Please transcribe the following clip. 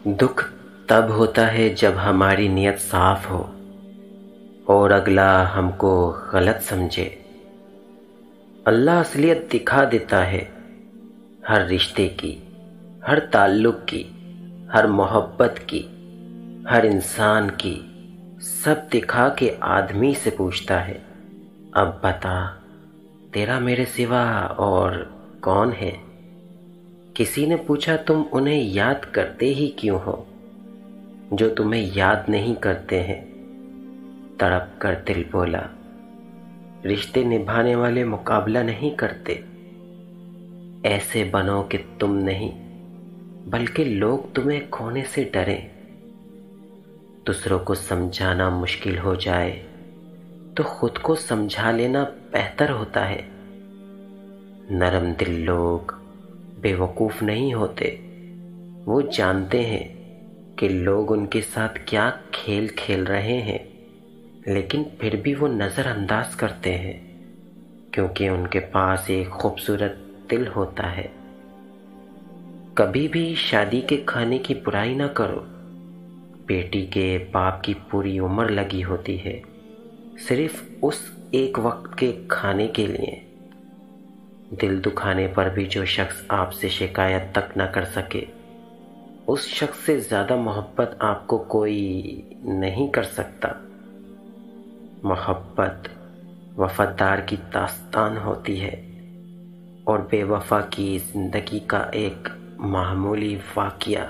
دکھ تب ہوتا ہے جب ہماری نیت صاف ہو اور اگلا ہم کو غلط سمجھے۔ اللہ اصلیت دکھا دیتا ہے، ہر رشتے کی، ہر تعلق کی، ہر محبت کی، ہر انسان کی، سب دکھا کے آدمی سے پوچھتا ہے، اب بتا تیرا میرے سوا اور کون ہے؟ کسی نے پوچھا تم انہیں یاد کرتے ہی کیوں ہو جو تمہیں یاد نہیں کرتے ہیں؟ تڑپ کر دل بولا، رشتے نبھانے والے مقابلہ نہیں کرتے، ایسے بنو کہ تم نہیں بلکہ لوگ تمہیں کھونے سے ڈریں۔ دوسروں کو سمجھانا مشکل ہو جائے تو خود کو سمجھا لینا بہتر ہوتا ہے۔ نرم دل لوگ بے وقوف نہیں ہوتے، وہ جانتے ہیں کہ لوگ ان کے ساتھ کیا کھیل کھیل رہے ہیں، لیکن پھر بھی وہ نظر انداز کرتے ہیں کیونکہ ان کے پاس ایک خوبصورت دل ہوتا ہے۔ کبھی بھی شادی کے کھانے کی برائی نہ کرو، بیٹی کے باپ کی پوری عمر لگی ہوتی ہے صرف اس ایک وقت کے کھانے کے لیے۔ دل دکھانے پر بھی جو شخص آپ سے شکایت تک نہ کر سکے، اس شخص سے زیادہ محبت آپ کو کوئی نہیں کر سکتا۔ محبت وفادار کی داستان ہوتی ہے اور بے وفا کی زندگی کا ایک معمولی واقعہ۔